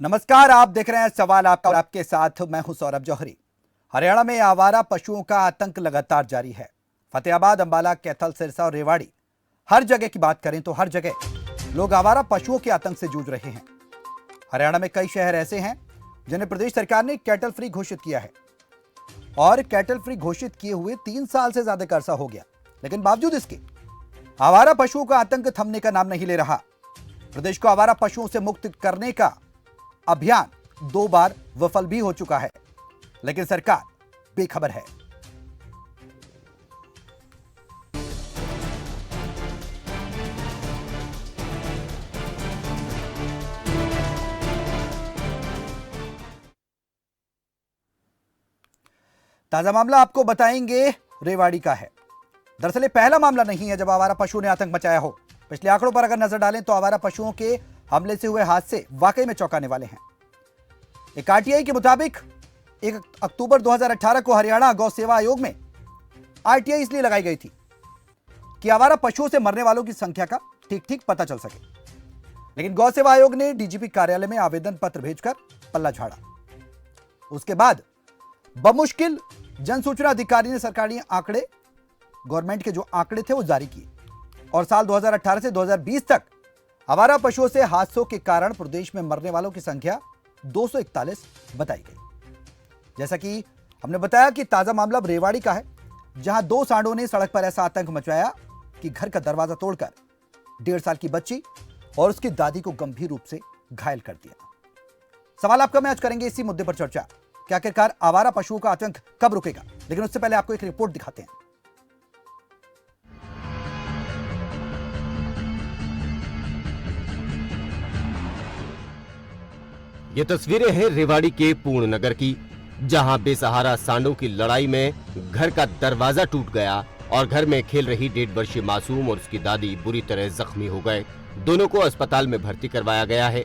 नमस्कार, आप देख रहे हैं सवाल आपका और आपके साथ मैं हूं सौरभ जौहरी। हरियाणा में आवारा पशुओं का आतंक लगातार जारी है। फतेहाबाद, अंबाला, कैथल, सिरसा और रेवाड़ी, हर जगह की बात करें तो हर जगह लोग आवारा पशुओं के आतंक से जूझ रहे हैं। हरियाणा में कई शहर ऐसे हैं जिन्हें प्रदेश सरकार ने कैटल फ्री घोषित किया है और कैटल फ्री घोषित किए हुए 3 साल से ज्यादा का अरसा हो गया, लेकिन बावजूद इसके आवारा पशुओं का आतंक थमने का नाम नहीं ले रहा। प्रदेश को आवारा पशुओं से मुक्त करने का अभियान 2 बार विफल भी हो चुका है, लेकिन सरकार बेखबर है। ताजा मामला आपको बताएंगे, रेवाड़ी का है। दरअसल पहला मामला नहीं है जब आवारा पशुओं ने आतंक मचाया हो। पिछले आंकड़ों पर अगर नजर डालें तो आवारा पशुओं के हमले से हुए हादसे वाकई में चौंकाने वाले हैं। एक आरटीआई के मुताबिक 1 अक्टूबर 2018 को हरियाणा गौ सेवा आयोग में आरटीआई इसलिए लगाई गई थी कि आवारा पशुओं से मरने वालों की संख्या का ठीक पता चल सके, लेकिन गौ सेवा आयोग ने डीजीपी कार्यालय में आवेदन पत्र भेजकर पल्ला झाड़ा। उसके बाद बमुश्किल जन सूचना अधिकारी ने सरकारी आंकड़े, गवर्नमेंट के जो आंकड़े थे वो जारी किए और साल 2018 से 2020 तक आवारा पशुओं से हादसों के कारण प्रदेश में मरने वालों की संख्या 241 बताई गई। जैसा कि हमने बताया कि ताजा मामला रेवाड़ी का है, जहां 2 सांडों ने सड़क पर ऐसा आतंक मचाया कि घर का दरवाजा तोड़कर 1.5 साल की बच्ची और उसकी दादी को गंभीर रूप से घायल कर दिया। सवाल आपका, मैं आज करेंगे इसी मुद्दे पर चर्चा कि आखिरकार आवारा पशुओं का आतंक कब रुकेगा, लेकिन उससे पहले आपको एक रिपोर्ट दिखाते हैं। ये तस्वीरें हैं रेवाड़ी के पूर्ण नगर की, जहां बेसहारा सांडों की लड़ाई में घर का दरवाजा टूट गया और घर में खेल रही 1.5 वर्षीय मासूम और उसकी दादी बुरी तरह जख्मी हो गए। दोनों को अस्पताल में भर्ती करवाया गया है।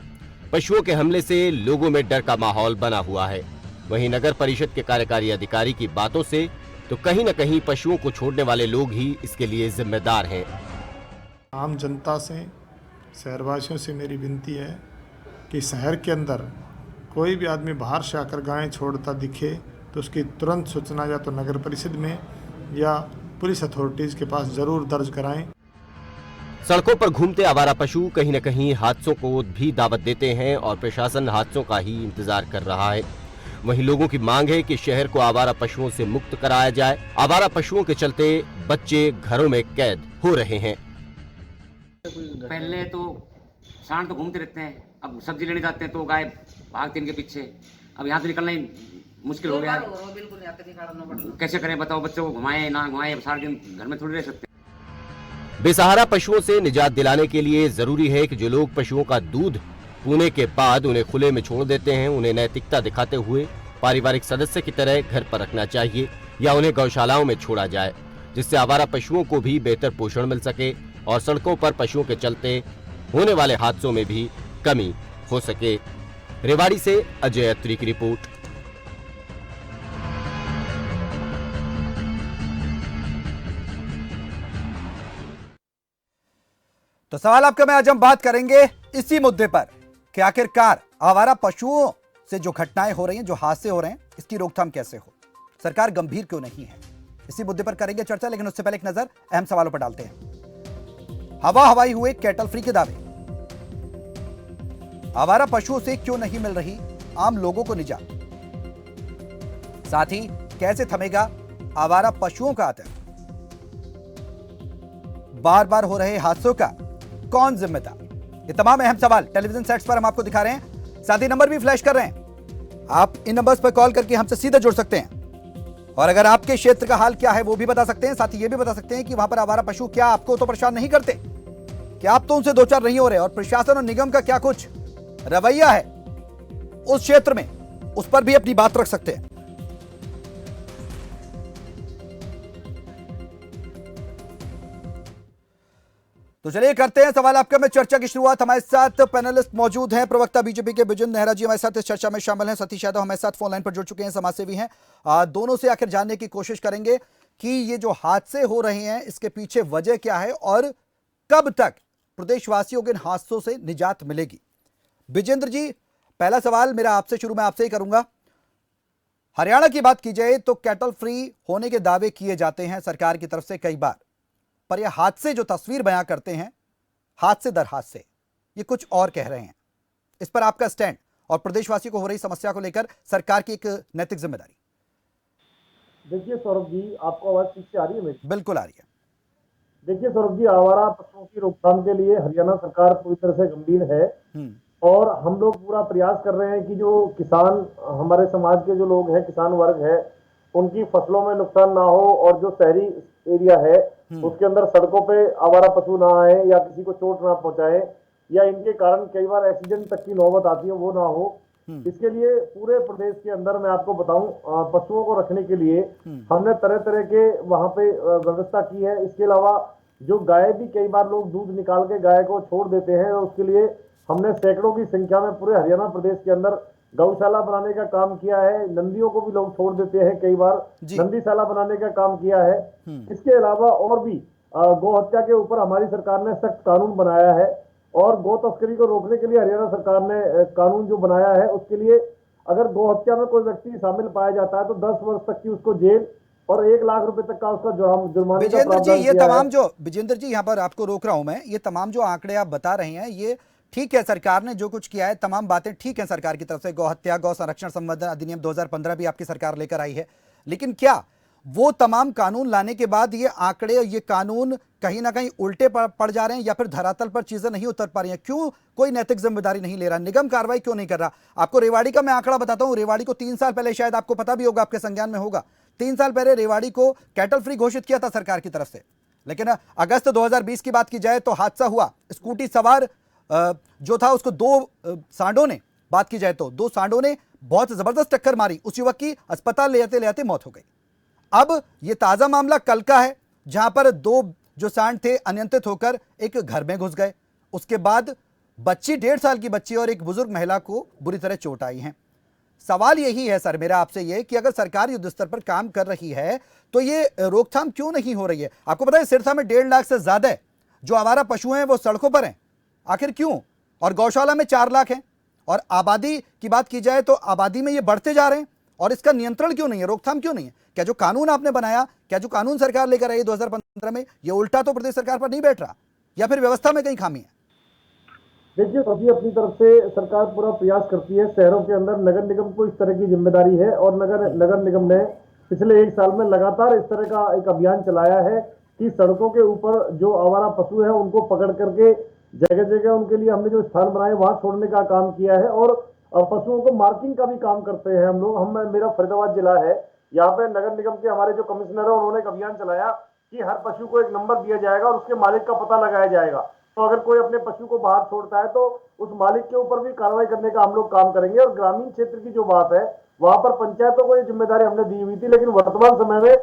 पशुओं के हमले से लोगों में डर का माहौल बना हुआ है। वहीं नगर परिषद के कार्यकारी अधिकारी की बातों से तो कहीं न कहीं पशुओं को छोड़ने वाले लोग ही इसके लिए जिम्मेदार हैं। आम जनता से, शहरवासियों से मेरी विनती है कि शहर के अंदर कोई भी आदमी बाहर से आकर गायें छोड़ता दिखे तो उसकी तुरंत सूचना या तो नगर परिषद में या पुलिस अथॉरिटीज के पास जरूर दर्ज कराएं। सड़कों पर घूमते आवारा पशु कहीं न कहीं हादसों को भी दावत देते हैं और प्रशासन हादसों का ही इंतजार कर रहा है। वहीं लोगों की मांग है कि शहर को आवारा पशुओं से मुक्त कराया जाए। आवारा पशुओं के चलते बच्चे घरों में कैद हो रहे हैं। पहले तो सांड तो घूमते रहते हैं, अब सब्जी लेने जाते हैं तो गाय भागते इनके पीछे। अब यहाँ से निकलना ही मुश्किल हो गया है। कैसे करें बताओ, बच्चों को घुमाएं ना घुमाएं, सारा दिन घर में थोड़ी रह सकते हैं। बेसहारा पशुओं से निजात दिलाने के लिए जरूरी है कि जो लोग पशुओं का दूध पीने के बाद उन्हें खुले में छोड़ देते हैं, उन्हें नैतिकता दिखाते हुए पारिवारिक सदस्य की तरह घर पर रखना चाहिए या उन्हें गौशालाओं में छोड़ा जाए, जिससे आवारा पशुओं को भी बेहतर पोषण मिल सके और सड़कों पर पशुओं के चलते होने वाले हादसों में भी कमी हो सके। रेवाड़ी से अजय अत्री की रिपोर्ट। तो सवाल आपका, मैं आज हम बात करेंगे इसी मुद्दे पर कि आखिरकार आवारा पशुओं से जो घटनाएं हो रही हैं, जो हादसे हो रहे हैं, इसकी रोकथाम कैसे हो, सरकार गंभीर क्यों नहीं है, इसी मुद्दे पर करेंगे चर्चा। लेकिन उससे पहले एक नजर अहम सवालों पर डालते हैं। हवा हवाई हुए कैटल फ्री के दावे। आवारा पशुओं से क्यों नहीं मिल रही आम लोगों को निजात, साथ ही कैसे थमेगा आवारा पशुओं का आतंक, बार बार हो रहे हादसों का कौन जिम्मेदार, ये तमाम अहम सवाल टेलीविजन सेट्स पर हम आपको दिखा रहे हैं। साथ ही नंबर भी फ्लैश कर रहे हैं, आप इन नंबर्स पर कॉल करके हमसे सीधे जुड़ सकते हैं और अगर आपके क्षेत्र का हाल क्या है वो भी बता सकते हैं। साथ ही ये भी बता सकते हैं कि वहां पर आवारा पशु क्या आपको तो परेशान नहीं करते, क्या आप तो उनसे दो चार नहीं हो रहे, और प्रशासन और निगम का क्या कुछ रवैया है उस क्षेत्र में, उस पर भी अपनी बात रख सकते हैं। तो चलिए करते हैं सवाल आपका में चर्चा की शुरुआत। हमारे साथ पैनलिस्ट मौजूद हैं। प्रवक्ता बीजेपी के बिजेंद्र नेहरा जी हमारे साथ इस चर्चा में शामिल हैं। सतीश यादव हमारे साथ फोन लाइन पर जुड़ चुके हैं, समाजसेवी हैं। दोनों से आखिर जानने की कोशिश करेंगे कि ये जो हादसे हो रहे हैं इसके पीछे वजह क्या है और कब तक प्रदेशवासियों के इन हादसों से निजात मिलेगी। विजेंद्र जी, पहला सवाल मेरा आपसे शुरू, मैं आपसे ही करूंगा। हरियाणा की बात की जाए तो कैटल फ्री होने के दावे किए जाते हैं सरकार की तरफ से कई बार, पर यह हादसे जो तस्वीर बयां करते हैं, हादसे दर हादसे, ये कुछ और कह रहे हैं। इस पर आपका स्टैंड और प्रदेशवासी को हो रही समस्या को लेकर सरकार की एक नैतिक जिम्मेदारी। देखिए सौरभ जी, आपको आवाज ठीक से आ रही है मेरी? बिल्कुल आ रही है। देखिए सौरभ जी, आवारा पशुओं की रोकथाम के लिए हरियाणा सरकार पूरी तरह से गंभीर है और हम लोग पूरा प्रयास कर रहे हैं कि जो किसान, हमारे समाज के जो लोग हैं, किसान वर्ग है, उनकी फसलों में नुकसान ना हो और जो शहरी एरिया है उसके अंदर सड़कों पे आवारा पशु ना आए या किसी को चोट ना पहुंचाए या इनके कारण कई बार एक्सीडेंट तक की नौबत आती है, वो ना हो। इसके लिए पूरे प्रदेश के अंदर मैं आपको बताऊं, पशुओं को रखने के लिए हमने तरह तरह के वहां पे व्यवस्था की है। इसके अलावा जो गाय भी कई बार लोग दूध निकाल के गाय को छोड़ देते हैं, उसके लिए हमने सैकड़ों की संख्या में पूरे हरियाणा प्रदेश के अंदर गौशाला बनाने का काम किया है। नंदियों को भी लोग छोड़ देते हैं, कई बार नंदीशाला बनाने का काम किया है। इसके अलावा और भी गौ हत्या के ऊपर हमारी सरकार ने सख्त कानून बनाया है और गौ तस्करी को रोकने के लिए हरियाणा सरकार ने कानून जो बनाया है, उसके लिए अगर गौ हत्या में कोई व्यक्ति शामिल पाया जाता है तो 10 वर्ष तक की उसको जेल और 1 लाख रुपए तक का उसका जुर्माने का विजेंद्र जी, प्रावधान ये किया तमाम है। जो विजेंद्र जी यहाँ पर आपको रोक रहा हूं मैं, ये तमाम जो आंकड़े आप बता रहे हैं, ये ठीक है, सरकार ने जो कुछ किया है तमाम बातें ठीक है सरकार की तरफ से। गौ हत्या, गौ संरक्षण संवर्धन अधिनियम 2015 भी आपकी सरकार लेकर आई है, लेकिन क्या वो तमाम कानून लाने के बाद ये आंकड़े, ये कानून कहीं ना कहीं उल्टे पड़ जा रहे हैं या फिर धरातल पर चीजें नहीं उतर पा रही हैं? क्यों कोई नैतिक जिम्मेदारी नहीं ले रहा, निगम कार्रवाई क्यों नहीं कर रहा? आपको रेवाड़ी का मैं आंकड़ा बताता हूं। रेवाड़ी को 3 साल पहले, शायद आपको पता भी होगा, आपके संज्ञान में होगा, 3 साल पहले रेवाड़ी को कैटल फ्री घोषित किया था सरकार की तरफ से, लेकिन अगस्त 2020 की बात की जाए तो हादसा हुआ। स्कूटी सवार जो था उसको 2 सांडों ने, बात की जाए तो 2 सांडों ने बहुत जबरदस्त टक्कर मारी, उस युवक की अस्पताल ले जाते ले जाते मौत हो गई। अब यह ताजा मामला कल का है, जहां पर 2 जो सांड थे अनियंत्रित होकर एक घर में घुस गए। उसके बाद बच्ची, 1.5 साल की बच्ची और एक बुजुर्ग महिला को बुरी तरह चोट आई है। सवाल यही है सर मेरा आपसे ये कि अगर सरकार युद्ध स्तर पर काम कर रही है तो ये रोकथाम क्यों नहीं हो रही है? आपको पता है सिरसा में 1.5 लाख से ज्यादा है जो आवारा पशु हैं वो सड़कों पर हैं, आखिर क्यों? और गौशाला में 4 लाख हैं और आबादी की बात की जाए तो आबादी में ये बढ़ते जा रहे हैं और इसका नियंत्रण क्यों नहीं है, रोकथाम क्यों नहीं है? क्या जो कानून आपने बनाया, क्या जो कानून सरकार लेकर आई 2015 में, ये उल्टा तो प्रदेश सरकार पर नहीं बैठ रहा या फिर व्यवस्था में कहीं खामी है? देखिए सभी अपनी तरफ से सरकार पूरा प्रयास करती है। शहरों के अंदर नगर निगम को इस तरह की जिम्मेदारी है और नगर निगम ने पिछले 1 साल में लगातार इस तरह का एक अभियान चलाया है कि सड़कों के ऊपर जो आवारा पशु है उनको पकड़ करके जगह जगह उनके लिए हमने जो स्थान बनाए वहां छोड़ने का काम किया है और पशुओं को मार्किंग का भी काम करते हैं हम लोग। मेरा फरीदाबाद जिला है, यहाँ पे नगर निगम के हमारे जो कमिश्नर है उन्होंने एक अभियान चलाया कि हर पशु को एक नंबर दिया जाएगा और उसके मालिक का पता लगाया जाएगा। तो अगर कोई अपने पशु को बाहर छोड़ता है तो उस मालिक के ऊपर भी कार्रवाई करने का हम लोग काम करेंगे। और ग्रामीण क्षेत्र की जो बात है वहां पर पंचायतों को ये जिम्मेदारी हमने दी हुई थी, लेकिन वर्तमान समय में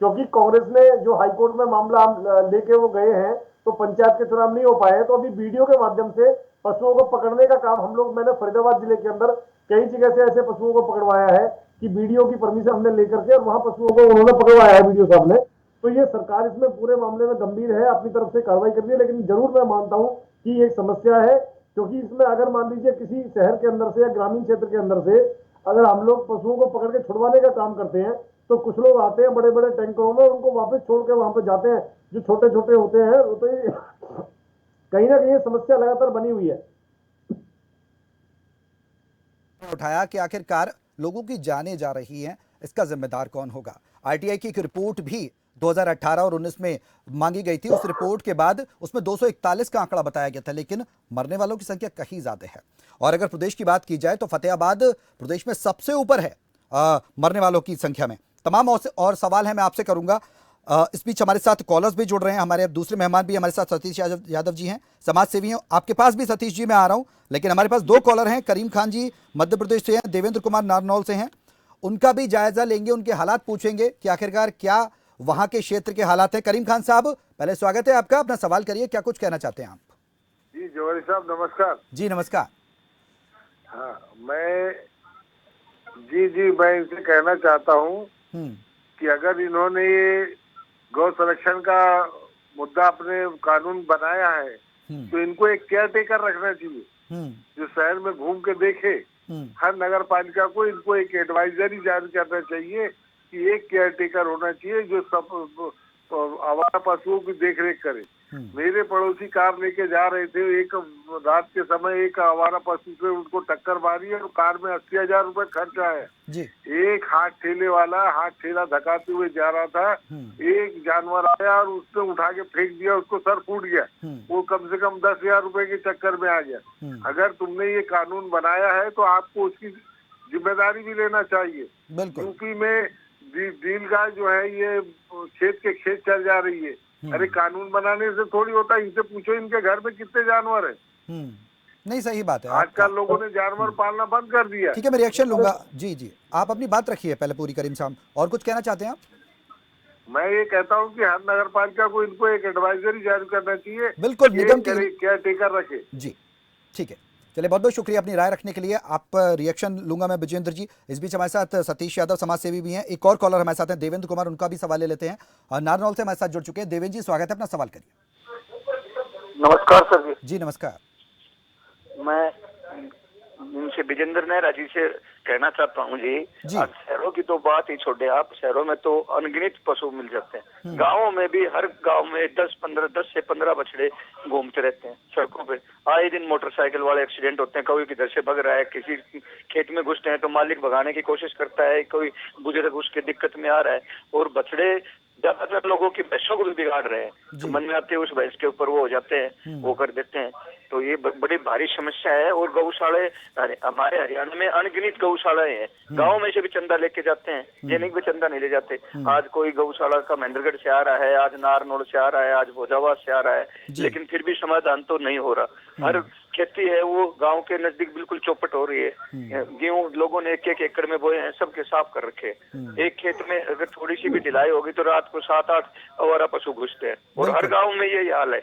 क्योंकि कांग्रेस ने जो हाईकोर्ट में मामला लेके वो गए हैं तो पंचायत के चुनाव नहीं हो पाए, तो अभी वीडियो के माध्यम से पशुओं को पकड़ने का काम हम लोग, मैंने फरीदाबाद जिले के अंदर कई जगह से ऐसे पशुओं को पकड़वाया है कि वीडियो की परमिशन हमने लेकर के और वहां पशुओं को उन्होंने पकड़वाया है वीडियो साहब ने। तो ये सरकार इसमें पूरे मामले में गंभीर है, अपनी तरफ से कार्रवाई कर रही है, लेकिन जरूर मैं मानता हूं कि एक समस्या है क्योंकि इसमें अगर मान लीजिए किसी शहर के अंदर से या ग्रामीण क्षेत्र के अंदर से अगर हम लोग पशुओं को पकड़ के छुड़वाने का काम करते हैं तो कुछ लोग आते हैं बड़े बड़े टैंकरों में, उनको वापस छोड़ के वहां पे जाते हैं जो छोटे छोटे होते हैं। तो कहीं ना कहीं समस्या लगातार बनी हुई है। उठाया कि आखिरकार लोगों की जानें जा रही हैं, इसका जिम्मेदार कौन होगा? आरटीआई की एक रिपोर्ट भी 2018 और 19 में मांगी गई थी। उस रिपोर्ट के बाद उसमें 241 का आंकड़ा बताया गया था, लेकिन मरने वालों की संख्या कहीं ज्यादा है। और अगर प्रदेश की बात की जाए तो फतेहाबाद प्रदेश में सबसे ऊपर है मरने वालों की संख्या में। तमाम और सवाल है मैं आपसे करूंगा। इस बीच हमारे साथ कॉलर्स भी जुड़ रहे हैं, हमारे दूसरे मेहमान भी हमारे साथ सतीश यादव जी हैं, समाज सेवी हैं। आपके पास भी सतीश जी मैं आ रहा हूं, लेकिन हमारे पास 2 कॉलर हैं। करीम खान जी मध्य प्रदेश से हैं, देवेंद्र कुमार नारनौल से हैं। उनका भी जायजा लेंगे, उनके हालात पूछेंगे कि आखिरकार क्या वहां के क्षेत्र के हालात हैं। करीम खान साहब, पहले स्वागत है आपका, अपना सवाल करिए, क्या कुछ कहना चाहते हैं आप? जी जौहरी साहब नमस्कार। जी नमस्कार। हाँ मैं इनसे कहना चाहता हूँ कि अगर इन्होंने ये गौ संरक्षण का मुद्दा अपने कानून बनाया है तो इनको एक केयर टेकर रखना चाहिए जो शहर में घूम के देखे हर नगर पालिका को इनको एक एडवाइजरी जारी करना चाहिए कि एक केयर टेकर होना चाहिए जो सब आवारा पशुओं की देखरेख करे। मेरे पड़ोसी कार लेके जा रहे थे, एक रात के समय एक आवारा पशु से उनको टक्कर मारी और कार में 80,000 रुपए खर्चा है जी। एक हाथ ठेले वाला हाथ ठेला धकाते हुए जा रहा था, एक जानवर आया और उसने उठा के फेंक दिया, उसको सर फूट गया, वो कम से कम 10,000 रुपए के चक्कर में आ गया। अगर तुमने ये कानून बनाया है तो आपको उसकी जिम्मेदारी भी लेना चाहिए। यूपी में डील गाय जो है ये खेत के खेत चल जा रही है। अरे कानून बनाने से थोड़ी होता है, इनसे पूछो इनके घर में कितने जानवर है। नहीं, सही बात है। आजकल लोगों ने जानवर पालना बंद कर दिया। ठीक है, मैं रिएक्शन लूंगा। जी जी, आप अपनी बात रखिए पहले पूरी। करीम साहब, और कुछ कहना चाहते हैं आप? मैं ये कहता हूँ कि हर नगर पालिका को इनको एक एडवाइजरी जारी करना चाहिए। बिल्कुल, निगम की केयर टेकर रखे। जी ठीक है, चलिए, बहुत बहुत शुक्रिया अपनी राय रखने के लिए। आप रिएक्शन लूंगा मैं विजेंद्र जी। इस बीच हमारे साथ सतीश यादव समाज सेवी भी हैं, एक और कॉलर हमारे साथ हैं देवेंद्र कुमार, उनका भी सवाल ले लेते हैं। नारनौल से हमारे साथ जुड़ चुके हैं। देवेंद्र जी, स्वागत है, अपना सवाल करिए। नमस्कार सर जी नमस्कार। मैं इनसे विजेंद्र नेहरा जी से कहना चाहता हूँ जी, शहरों की तो बात ही छोड़े आप, शहरों में तो अनगिनत पशु मिल जाते हैं। गांवों में भी हर गांव में 10 से 15 बछड़े घूमते रहते हैं सड़कों पे। आए दिन मोटरसाइकिल वाले एक्सीडेंट होते हैं, कोई किधर से भग रहा है, किसी खेत में घुसते हैं तो मालिक भगाने की कोशिश करता है, कोई बुजुर्ग उसके दिक्कत में आ रहा है, और बछड़े ज्यादातर लोगों की भैंसों को भी बिगाड़ रहे हैं। तो मन में आते हैं उस भैंस के ऊपर वो हो जाते हैं, वो कर देते हैं। तो ये बड़ी भारी समस्या है। और गौशाले हमारे हरियाणा में अनगिनत गौशालाएं हैं, गाँव में से भी चंदा लेके जाते हैं, ये नहीं भी चंदा नहीं ले जाते। आज कोई गौशाला का महेंद्रगढ़ से आ रहा है, आज नारनौल से आ रहा है, आज भोजाबाद से आ रहा है, लेकिन फिर भी समाधान तो नहीं हो रहा। हर खेती है वो गांव के नजदीक बिल्कुल चौपट हो रही है। गेहूं लोगों ने 1-1 एकड़ में बोए हैं, सबके साफ कर रखे। एक खेत में अगर थोड़ी सी भी ढिलाई होगी तो रात को 7-8 आवारा पशु घुसते हैं, और हर गांव में यही हाल है।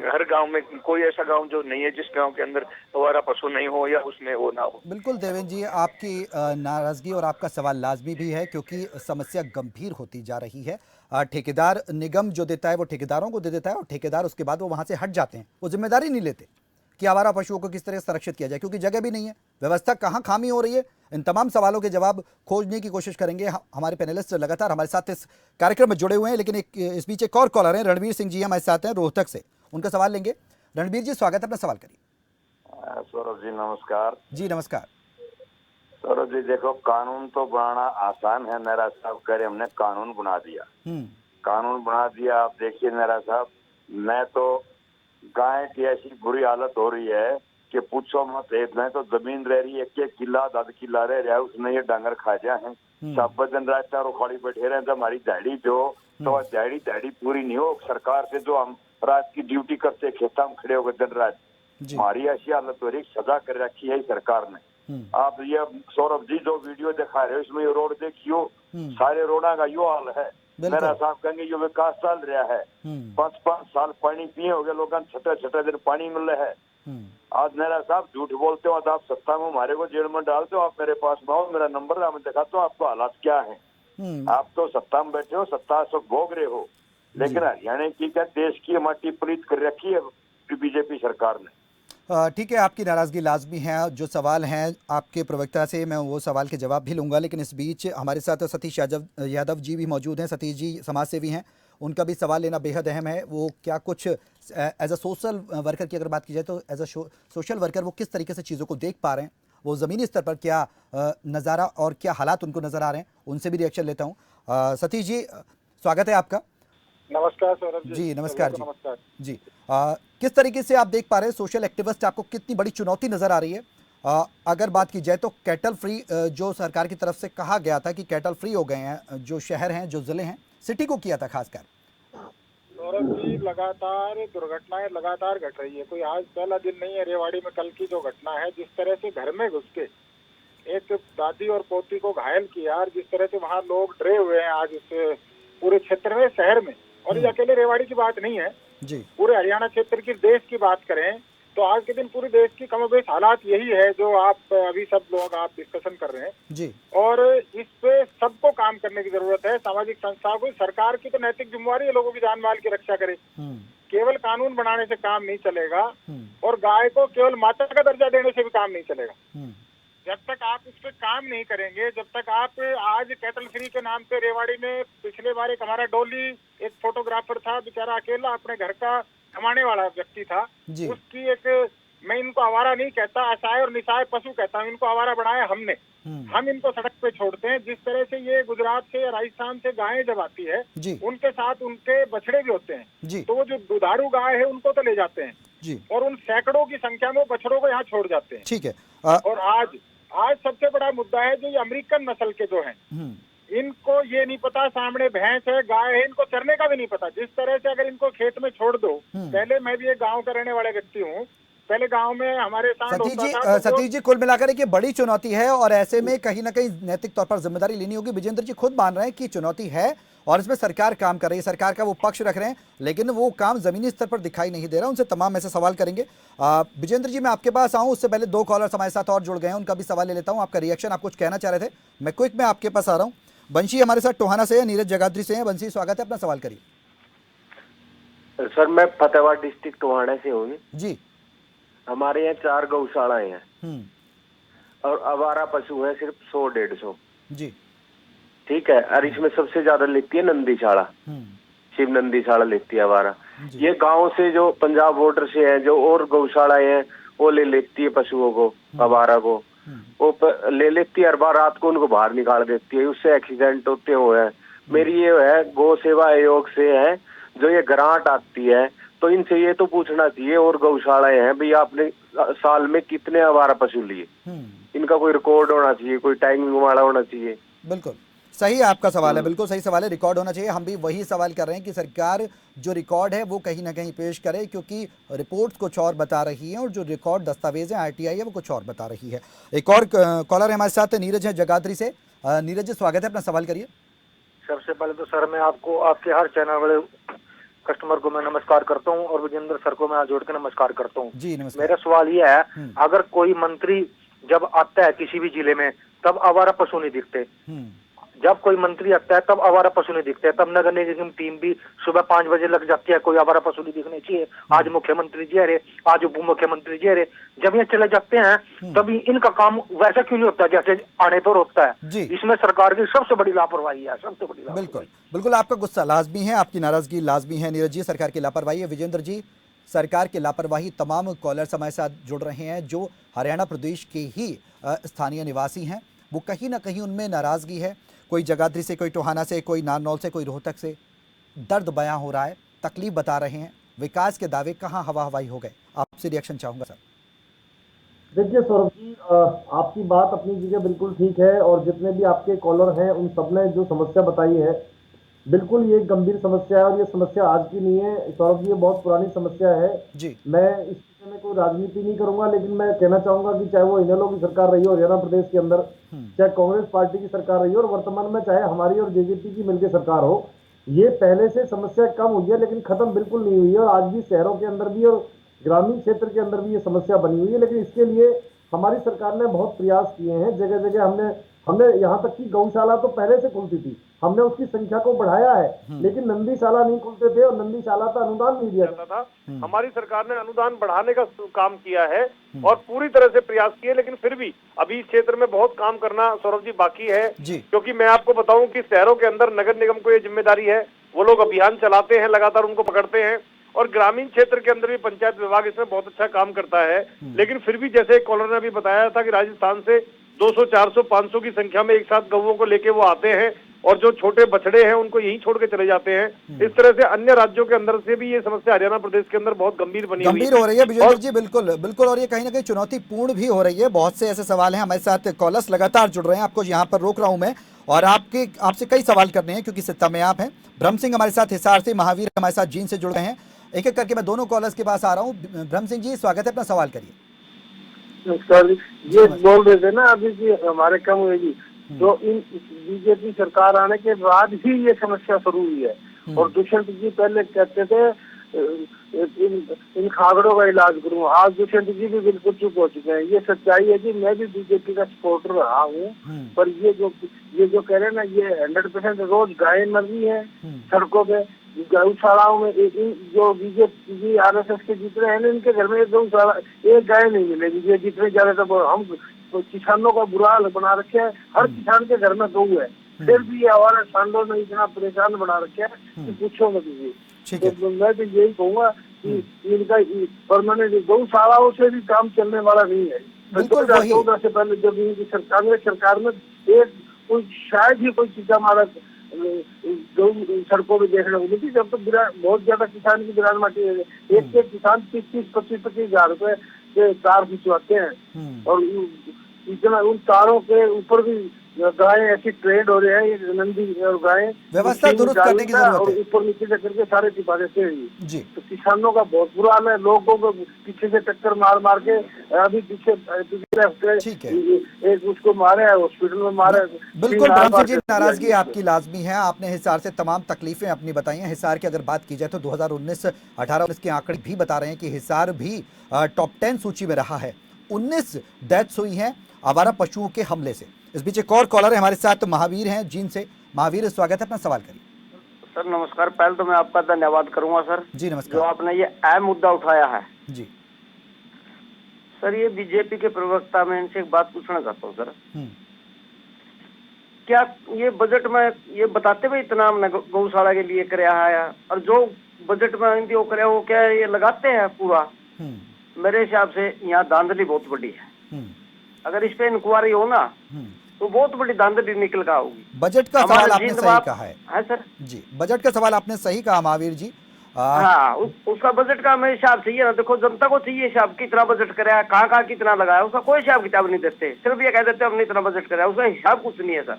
हर गांव में कोई ऐसा गांव जो नहीं है जिस गांव के अंदर आवारा पशु नहीं हो या उसमें वो ना हो। बिल्कुल देवेंद्र जी, आपकी नाराजगी और आपका सवाल लाजमी भी है, क्योंकि समस्या गंभीर होती जा रही है। ठेकेदार निगम जो देता है वो ठेकेदारों को दे देता है, और ठेकेदार उसके बाद वो वहां से हट जाते हैं, वो जिम्मेदारी नहीं लेते कि आवारा पशुओं को किस तरह संरक्षित किया जाए, क्योंकि जगह भी नहीं है, व्यवस्था कहाँ खामी हो रही है। इन तमाम सवालों के जवाब खोजने की कोशिश करेंगे। हमारे पैनलिस्ट लगातार हमारे साथ इस कार्यक्रम में जुड़े हुए हैं, लेकिन इस बीच एक और कॉलर हैं, रणवीर सिंह जी हमारे साथ हैं रोहतक से, उनका सवाल लेंगे। रणवीर जी, स्वागत है, अपना सवाल करिए। सौरभ जी नमस्कार। जी नमस्कार। सौरभ जी देखो, कानून तो बनाना आसान है, नेहरा साहब कह रहे हमने कानून बना दिया। कानून बना दिया। आप देखिए नेहरा साहब, मैं तो गाय की ऐसी बुरी हालत हो रही है कि पूछो मत। एक में तो जमीन रह रही है, 1 किला 10 किला रह रहा है, उसमें ये डांगर खा जा है। सब दिन रात चारों खाड़ी बैठे रहे, तो हमारी दिहाड़ी जो तो दिहाड़ी पूरी नहीं हो सरकार से, जो हम रात की ड्यूटी करते खेता में खड़े होकर दिन रात, हमारी ऐसी हालत हो रही, सजा कर रखी है सरकार ने। आप ये सौरभ जी जो वीडियो दिखा रहे हो, इसमें ये रोड देखियो, सारे रोडा का यो हाल है। मेरा साहब कहेंगे यो विकास चल रहा है, 5-5 साल पानी पिए हो गए लोगों, 6 दिन पानी मिल रहा है। आज मेरा साहब झूठ बोलते हो, आप सत्ता में हमारे को जेल में डालते हो, आप मेरे पास में आओ, मेरा नंबर मैं दिखाता हूँ आपको हालात क्या है। आप तो सत्ता में बैठे हो, सत्ता सुख भोग रहे हो, लेकिन हरियाणा की क्या देश की माटी पलीत कर रखी है बीजेपी सरकार ने। ठीक है, आपकी नाराजगी लाजमी है। जो सवाल हैं आपके प्रवक्ता से, मैं वो सवाल के जवाब भी लूंगा, लेकिन इस बीच हमारे साथ सतीश यादव जी भी मौजूद हैं। सतीश जी समाज सेवी हैं, उनका भी सवाल लेना बेहद अहम है। वो क्या कुछ एज अ सोशल वर्कर की अगर बात की जाए तो एज अ सोशल वर्कर वो किस तरीके से चीज़ों को देख पा रहे हैं, वो ज़मीनी स्तर पर क्या नज़ारा और क्या हालात उनको नज़र आ रहे हैं, उनसे भी रिएक्शन लेता हूँ। सतीश जी, स्वागत है आपका। नमस्कार सौरभ जी नमस्कार जी। नमस्कार जी, किस तरीके से आप देख पा रहे हैं सोशल एक्टिविस्ट, आपको कितनी बड़ी चुनौती नज़र आ रही है? अगर बात की जाए तो कैटल फ्री जो सरकार की तरफ से कहा गया था कि कैटल फ्री हो गए हैं, जो शहर हैं, जो ज़िले हैं, सिटी को किया था खासकर। सौरभ जी, लगातार दुर्घटनाएं लगातार घट रही है, कोई आज पहला दिन नहीं है। रेवाड़ी में कल की जो घटना है, जिस तरह से घर में घुस के एक दादी और पोती को घायल किया, और जिस तरह से वहाँ लोग डरे हुए हैं आज इस पूरे क्षेत्र में, शहर में, और ये अकेले रेवाड़ी की बात नहीं है जी, पूरे हरियाणा क्षेत्र की, देश की बात करें तो आज के दिन पूरे देश की कमोबेश हालात यही है जो आप अभी सब लोग आप डिस्कशन कर रहे हैं जी। और इस पे सबको काम करने की जरूरत है। सामाजिक संस्थाओं को, सरकार की तो नैतिक जिम्मेवारी है लोगों की जान माल की रक्षा करे। केवल कानून बनाने से काम नहीं चलेगा, और गाय को केवल माता का दर्जा देने से भी काम नहीं चलेगा। जब तक आप इस पे काम नहीं करेंगे, जब तक आप आज कैटल फ्री के नाम पे रेवाड़ी में पिछले बार एक हमारा डोली एक फोटोग्राफर था, बेचारा अकेला अपने घर का कमाने वाला व्यक्ति था, उसकी एक, मैं इनको आवारा नहीं कहता, असहाय और निसहाय पशु कहता हूँ, इनको आवारा बनाया हमने। हम इनको सड़क पे छोड़ते हैं। जिस तरह से ये गुजरात से या राजस्थान से गायें जब आती है, उनके साथ उनके बछड़े भी होते हैं, तो वो जो दुधारू गाय है उनको तो ले जाते हैं और उन सैकड़ों की संख्या में बछड़ों को यहाँ छोड़ जाते हैं। ठीक है। और आज सबसे बड़ा मुद्दा है जो ये अमेरिकन नस्ल के जो हैं, इनको ये नहीं पता सामने भैंस है, गाय है, इनको चरने का भी नहीं पता। जिस तरह से अगर इनको खेत में छोड़ दो, पहले मैं भी एक गांव का रहने वाले व्यक्ति हूँ, पहले गांव में हमारे साथ सतीश जी कुल मिलाकर एक बड़ी चुनौती है और ऐसे में कहीं ना कहीं नैतिक तौर पर जिम्मेदारी लेनी होगी। विजेंद्र जी खुद मान रहे हैं कि चुनौती है और इसमें सरकार काम कर रही है, सरकार का वो पक्ष रख रहे हैं, लेकिन वो काम जमीनी स्तर पर दिखाई नहीं दे रहा। उनसे तमाम ऐसे सवाल करेंगे। विजेंद्र जी मैं आपके पास आऊं उससे पहले 2 कॉलर्स हमारे साथ और जुड़ गए हैं, उनका भी सवाल ले लेता हूं। आपका रिएक्शन, आप कुछ कहना चाह रहे थे, मैं क्विक में आपके पास आ रहा हूँ। बंशी हमारे साथ टोहाना से है, नीरज जगाधरी से है। बंशी स्वागत है, अपना सवाल करिए। सर मैं फतेहाबाद डिस्ट्रिक्ट टोहाना से हूँ जी। हमारे यहाँ 4 गौशालाएं हैं और आवारा पशु है सिर्फ 100-150 जी। ठीक है। और इसमें सबसे ज्यादा लेती है नंदीशाला, शिव नंदीशाला लेती है आवारा। ये गांव से जो पंजाब बॉर्डर से है जो और गौशालाएं हैं वो ले लेती है पशुओं को, आवारा को वो ले लेती है, हर बार रात को उनको बाहर निकाल देती है, उससे एक्सीडेंट होते हुए। मेरी ये है गौ सेवा आयोग से है जो ये ग्रांट आती है, तो इनसे ये तो पूछना चाहिए और गौशालाएं हैं भाई आपने साल में कितने आवारा पशु लिए, इनका कोई रिकॉर्ड होना चाहिए, कोई टाइमिंग वाला होना चाहिए। बिल्कुल सही आपका सवाल है, बिल्कुल सही सवाल है, रिकॉर्ड होना चाहिए। हम भी वही सवाल कर रहे हैं कि सरकार जो रिकॉर्ड है वो कहीं ना कहीं पेश करे, क्योंकि रिपोर्ट्स कुछ और बता रही है और जो रिकॉर्ड दस्तावेज है आरटीआई है वो कुछ और बता रही है। एक और कॉलर है हमारे साथ, नीरज है जगाधरी से। नीरज जी स्वागत है, अपना सवाल करिए। सबसे पहले तो सर मैं आपको आपके हर चैनल वाले कस्टमर को मैं नमस्कार करता हूं और विजेंद्र सर को मैं जोड़ के नमस्कार करता हूं जी। नमस्कार। मेरा सवाल ये है, अगर कोई मंत्री जब आता है किसी भी जिले में तब आवारा पशु नहीं दिखते, जब कोई मंत्री आता है तब आवारा पशु नहीं दिखते, तब नगर निगम टीम भी सुबह 5 बजे लग जाती है, कोई आवारा पशु नहीं दिखने चाहिए। आज मुख्यमंत्री जी अरे, आज उप मुख्यमंत्री जी अरे, जब ये चले जाते हैं तभी इनका काम वैसा क्यों नहीं होता जैसे आने पर होता है। इसमें सरकार की सबसे बड़ी लापरवाही है, सबसे बड़ी लापरवाही। बिल्कुल बिल्कुल, आपका गुस्सा लाजमी है, आपकी नाराजगी लाजमी है नीरज जी, सरकार की लापरवाही है। विजेंद्र जी सरकार की लापरवाही, तमाम कॉलर्स हमारे साथ जुड़ रहे हैं जो हरियाणा प्रदेश के ही स्थानीय निवासी हैं, वो कहीं ना कहीं उनमें नाराजगी है। कोई जगाधरी से, कोई टोहाना से, कोई नारनौल से, कोई रोहतक से दर्द बयां हो रहा है, तकलीफ बता रहे हैं, विकास के दावे कहां हवा हवाई हो गए। आपसे रिएक्शन चाहूंगा सर। देखिए सौरभ जी, आपकी बात अपनी जगह बिल्कुल ठीक है और जितने भी आपके कॉलर हैं उन सबने जो समस्या बताई है बिल्कुल ये गंभीर समस्या है और ये समस्या आज की नहीं है सौरभ जी, ये बहुत पुरानी समस्या है जी। मैं इस विषय में कोई राजनीति नहीं करूंगा, लेकिन मैं कहना चाहूंगा कि चाहे वो इनेलो की सरकार रही हो हरियाणा प्रदेश के अंदर, चाहे कांग्रेस पार्टी की सरकार रही हो और वर्तमान में चाहे हमारी और जेजेपी की मिलकर सरकार हो, ये पहले से समस्या कम हुई है लेकिन खत्म बिल्कुल नहीं हुई है। और आज भी शहरों के अंदर भी और ग्रामीण क्षेत्र के अंदर भी ये समस्या बनी हुई है, लेकिन इसके लिए हमारी सरकार ने बहुत प्रयास किए हैं। जगह जगह हमने यहाँ तक की गौशाला तो पहले से खुलती थी, हमने उसकी संख्या को बढ़ाया है, लेकिन नंदीशाला नहीं खुलते थे और नंदीशाला का अनुदान नहीं दिया जाता था। हमारी सरकार ने अनुदान बढ़ाने का काम किया है और पूरी तरह से प्रयास किए, लेकिन फिर भी अभी इस क्षेत्र में बहुत काम करना सौरभ जी बाकी है जी। क्योंकि मैं आपको बताऊं कि शहरों के अंदर नगर निगम को ये जिम्मेदारी है, वो लोग अभियान चलाते हैं, लगातार उनको पकड़ते हैं और ग्रामीण क्षेत्र के अंदर भी पंचायत विभाग इसमें बहुत अच्छा काम करता है। लेकिन फिर भी जैसे कॉलर ने अभी बताया था कि राजस्थान से 200, 400, 500 की संख्या में एक साथ गौवों को लेके वो आते हैं और जो छोटे बछड़े हैं उनको यहीं छोड़ के चले जाते हैं। इस तरह से अन्य राज्यों के अंदर से भी ये समस्या हरियाणा प्रदेश के अंदर बहुत गंभीर हो रही है विजेंद्र जी। बिल्कुल बिल्कुल, और ये कहीं ना कहीं चुनौतीपूर्ण भी हो रही है। बहुत से ऐसे सवाल हैं, हमारे साथ कॉलर्स लगातार जुड़ रहे हैं, आपको यहाँ पर रोक रहा हूँ मैं और आपसे कई सवाल करने हैं क्योंकि सत्ता में आप हैं। ब्रह्म सिंह हमारे साथ हिसार से, महावीर हमारे साथ जींद से जुड़ गए हैं। एक एक करके मैं दोनों कॉलर्स के पास आ रहा हूँ। ब्रह्म सिंह जी स्वागत है, अपना सवाल करिए। सर ये बोल रहे थे ना अभी कि हमारे कम होगी, तो इन बीजेपी सरकार आने के बाद ही ये समस्या शुरू हुई है। और दुष्यंत जी पहले कहते थे इन खागड़ों का इलाज करूँ, आज दुष्यंत जी भी बिल्कुल चुप हो चुके हैं। ये सच्चाई है कि मैं भी बीजेपी का सपोर्टर रहा हूँ, पर ये जो कह रहे हैं ना, ये 100% रोज गायें मर रही है सड़कों पे, गौशालाओं में। जो बीजेपी RSS के जितने हैं इनके घर में एक गाय नहीं मिलेगी। ये जितने ज्यादा तो हम किसानों का बुरा हाल बना रखे है। हर किसान के घर में गऊ है, फिर भी ये हमारे सांडों ने इतना परेशान बना रखे है कि पूछो मत दीजिए। तो मैं तो यही कहूँगा कि इनका परमानेंट गौशालाओं से भी काम चलने वाला नहीं है। 2014 से पहले जब इनकी कांग्रेस सरकार में एक कोई शायद ही कोई चीज हमारा सड़कों में देखने को मिलती, जब तो बहुत ज्यादा किसान की बिरान माटी है। एक किसान 30-25 हजार रुपए के तार खिंचवाते हैं और इतना उन तारों के ऊपर भी गाय ऐसी ट्रेंड हो रहे हैं, नंदी और गाय व्यवस्था दुरुस्त करने की जरूरत है। ऊपर नीचे करके सारे टिपा देते हैं जी। तो किसानों का बहुत बुरा हाल है। लोगों को पीछे से टक्कर मार के अभी पीछे एक उसको मारे है, हॉस्पिटल में मारे। बिल्कुल ब्रह्मसिंह जी, नाराजगी आपकी लाजमी है। आपने हिसार से तमाम तकलीफें अपनी बताई हैं। हिसार की अगर बात की जाए तो 2019-18 के आंकड़े भी बता रहे हैं कि हिसार भी टॉप 10 सूची में रहा है। 19 डेथ्स हुई हैं आवारा पशुओं के हमले से। इस बीच एक और कॉलर है हमारे साथ, महावीर हैं जींद से। महावीर, स्वागत है, अपना सवाल करिए। सर नमस्कार, पहले तो मैं आपका धन्यवाद करूंगा सर जी। नमस्कार। जो आपने ये अहम मुद्दा उठाया है जी। सर ये बीजेपी के प्रवक्ता, मैं इनसे एक बात पूछना चाहता हूँ सर, क्या ये बजट में ये बताते हुए इतना हमने गौशाला के लिए कराया है और जो बजट में हिंदी वो कराया वो क्या ये लगाते हैं पूरा? मेरे हिसाब से यहाँ धांधली बहुत बड़ी है। अगर इस पे इंक्वायरी हो ना तो बहुत बड़ी धांधली निकल कर होगी। बजट का सवाल आपने सही कहा है सर जी। बजट का सवाल आपने सही कहा महावीर जी। हाँ, उसका बजट का मेरे हिसाब चाहिए ना। देखो जनता को चाहिए हिसाब कितना बजट कराया, कहाँ कितना लगाया, उसका कोई हिसाब किताब नहीं देते। सिर्फ ये कह देते हमने इतना बजट कराया, उसका हिसाब कुछ नहीं है सर।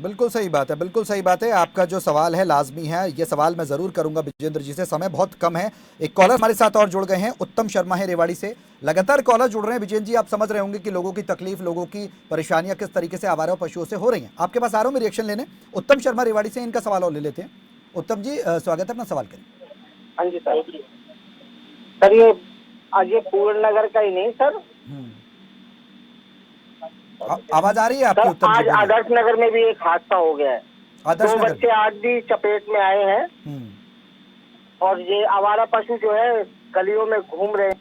बिल्कुल सही बात है, बिल्कुल सही बात है। आपका जो सवाल है लाजमी है, ये सवाल मैं जरूर करूंगा विजेंद्र जी से। समय बहुत कम है। एक कॉलर हमारे साथ और जुड़ गए हैं, उत्तम शर्मा है रेवाड़ी से। लगातार कॉलर जुड़ रहे हैं विजेंद्र जी, आप समझ रहे होंगे कि लोगों की तकलीफ, लोगों की परेशानियां किस तरीके से आवारा पशुओं से हो रही हैं। आपके पास आ रहा हूं मैं रिएक्शन लेने। उत्तम शर्मा रेवाड़ी से, इनका सवाल और ले लेते हैं। उत्तम जी स्वागत है, अपना सवाल करिए। हाँ जी सर ये आज ये पूर्ण नगर का ही नहीं सर, आवाज आ रही है आपकी? उत्तम आज आदर्श नगर में भी एक हादसा हो गया है। दो बच्चे आज भी चपेट में आए हैं और ये आवारा पशु जो है गलियों में घूम रहे हैं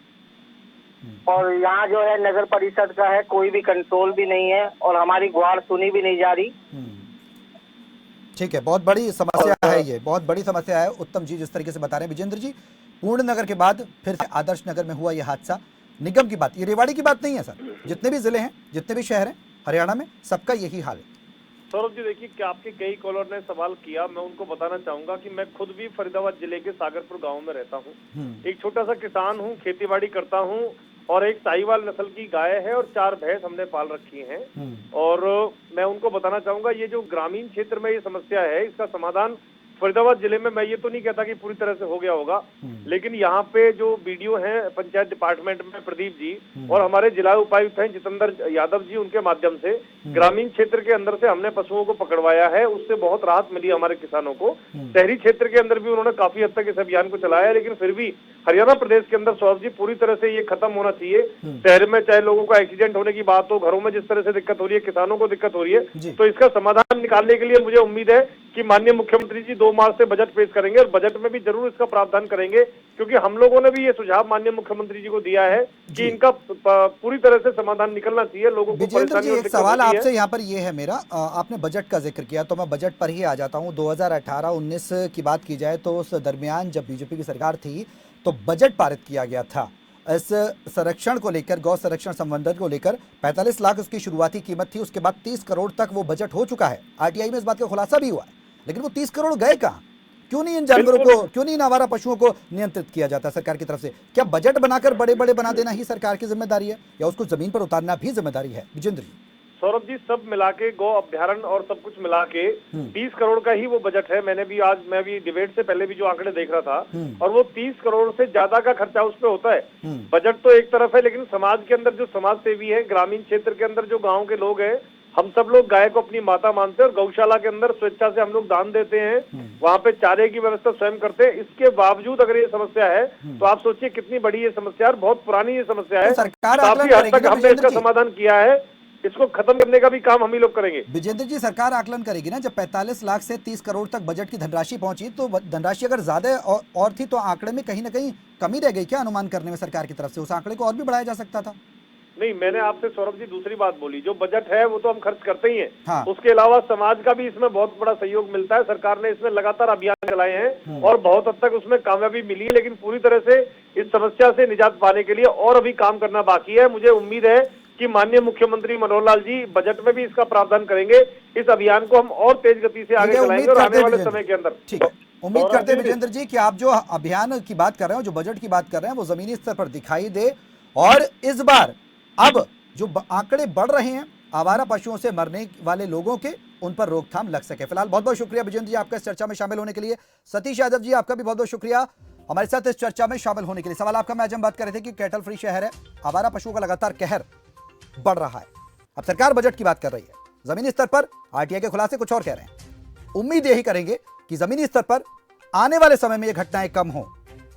और यहाँ जो है नगर परिषद का है, कोई भी कंट्रोल भी नहीं है और हमारी गुहार सुनी भी नहीं जा रही। ठीक है, बहुत बड़ी समस्या है, ये बहुत बड़ी समस्या है उत्तम जी जिस तरीके से बता रहे हैं विजेंद्र जी। पूर्ण नगर के बाद फिर से आदर्श नगर में हुआ ये हादसा। निगम की बात, ये रेवाड़ी की बात नहीं है सर, जितने भी जिले हैं, जितने भी शहर हैं हरियाणा में, सबका यही हाल है। सौरभ जी देखिए कि आपके कई कॉलर ने सवाल किया, मैं उनको बताना चाहूंगा कि मैं खुद भी फरीदाबाद जिले के सागरपुर गांव में रहता हूं। एक छोटा सा किसान हूं, खेतीबाड़ी करता हूं और एक साहिवाल नस्ल की गाय है और 4 भैंस हमने पाल रखी हैं। और मैं उनको बताना चाहूंगा ये जो ग्रामीण क्षेत्र में ये समस्या है, इसका समाधान फरीदाबाद जिले में, मैं ये तो नहीं कहता कि पूरी तरह से हो गया होगा, लेकिन यहाँ पे जो बीडीओ हैं पंचायत डिपार्टमेंट में प्रदीप जी और हमारे जिला उपायुक्त हैं जितेंद्र यादव जी, उनके माध्यम से ग्रामीण क्षेत्र के अंदर से हमने पशुओं को पकड़वाया है। उससे बहुत राहत मिली हमारे किसानों को। शहरी क्षेत्र के अंदर भी उन्होंने काफी हद तक इस अभियान को चलाया है, लेकिन फिर भी हरियाणा प्रदेश के अंदर सौरभ जी पूरी तरह से ये खत्म होना चाहिए। शहर में चाहे लोगों को एक्सीडेंट होने की बात हो, घरों में जिस तरह से दिक्कत हो रही है, किसानों को दिक्कत हो रही है, तो इसका समाधान निकालने के लिए मुझे उम्मीद है कि माननीय मुख्यमंत्री जी 2 मार्च से बजट पेश करेंगे और बजट में भी जरूर इसका प्रावधान करेंगे, क्योंकि हम लोगों ने भी ये सुझाव माननीय मुख्यमंत्री जी को दिया है कि इनका पूरी तरह से समाधान निकलना चाहिए। लोगों को विजेंद्र जी एक सवाल आपसे यहाँ पर ये है मेरा, आपने बजट का जिक्र किया तो मैं बजट पर ही आ जाता हूँ। 2018-19 की बात की जाए तो उस दरमियान जब बीजेपी की सरकार थी तो बजट पारित किया गया था इस संरक्षण को लेकर, गौ संरक्षण संवर्धन को लेकर 45 लाख उसकी शुरुआती कीमत थी। उसके बाद 30 करोड़ तक वो बजट हो चुका है। आरटीआई में इस बात का खुलासा भी हुआ है, लेकिन वो 30 करोड़ गए कहाँ? क्यों नहीं इन जानवरों को, क्यों नहीं इन आवारा पशुओं को नियंत्रित किया जाता सरकार की तरफ से? क्या बजट बनाकर बड़े बड़े बना देना ही सरकार की जिम्मेदारी है या उसको जमीन पर उतारना भी जिम्मेदारी है? विजेंद्र जी। सौरभ जी सब मिला के, गौ अभ्यारण्य और सब कुछ मिला के 30 करोड़ का ही वो बजट है। मैं भी डिबेट से पहले भी जो आंकड़े देख रहा था और वो 30 करोड़ से ज्यादा का खर्चा उस पे होता है। बजट तो एक तरफ है, लेकिन समाज के अंदर जो समाज सेवी है, ग्रामीण क्षेत्र के अंदर जो गाँव के लोग हैं, हम सब लोग गाय को अपनी माता मानते हैं और गौशाला के अंदर स्वेच्छा से हम लोग दान देते हैं, वहाँ पे चारे की व्यवस्था स्वयं करते हैं। इसके बावजूद अगर ये समस्या है तो आप सोचिए कितनी बड़ी ये समस्या है, बहुत पुरानी ये समस्या है। काफी हद तक हमने इसका समाधान किया है, इसको खत्म करने का भी काम हम ही लोग करेंगे। विजेंद्र जी सरकार आकलन करेगी ना, जब 45 लाख से 30 करोड़ तक बजट की धनराशि पहुंची तो धनराशि अगर ज्यादा और थी तो आंकड़े में कहीं ना कहीं कमी रह गई क्या अनुमान करने में सरकार की तरफ से? उस आंकड़े को और भी बढ़ाया जा सकता था। नहीं, मैंने आपसे सौरभ जी दूसरी बात बोली, जो बजट है वो तो हम खर्च करते ही हैं। हाँ। उसके अलावा समाज का भी इसमें बहुत बड़ा सहयोग मिलता है। सरकार ने इसमें लगातार अभियान चलाए हैं और बहुत हद तक उसमें कामयाबी मिली है, लेकिन पूरी तरह से इस समस्या से निजात पाने के लिए और अभी काम करना बाकी है। मुझे उम्मीद है कि माननीय मुख्यमंत्री मनोहर लाल जी बजट में भी इसका प्रावधान करेंगे। इस अभियान को हम और तेज गति से आगे चलाएंगे और आने वाले समय के अंदर। ठीक है, उम्मीद करते हैं विजेंद्र जी कि आप जो अभियान की बात कर रहे हो, जो बजट की बात कर रहे हैं, वो जमीनी स्तर पर दिखाई दे और इस बार अब जो आंकड़े बढ़ रहे हैं आवारा पशुओं से मरने वाले लोगों के, उन पर रोकथाम लग सके। फिलहाल बहुत बहुत शुक्रिया विजेंद्र जी आपका इस चर्चा में शामिल होने के लिए। सतीश यादव जी आपका भी बहुत बहुत शुक्रिया हमारे साथ इस चर्चा में शामिल होने के लिए। सवाल आपका, मैं आज हम बात कर रहे थे कि कैटल फ्री शहर है, आवारा पशुओं का लगातार कहर बढ़ रहा है। अब सरकार बजट की बात कर रही है, जमीनी स्तर पर आरटीआई के खुलासे कुछ और कह रहे हैं। उम्मीद यही करेंगे कि जमीनी स्तर पर आने वाले समय में ये घटनाएं कम हो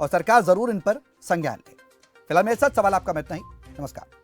और सरकार जरूर इन पर संज्ञान ले। फिलहाल मेरे साथ सवाल आपका मैं इतना ही। नमस्कार।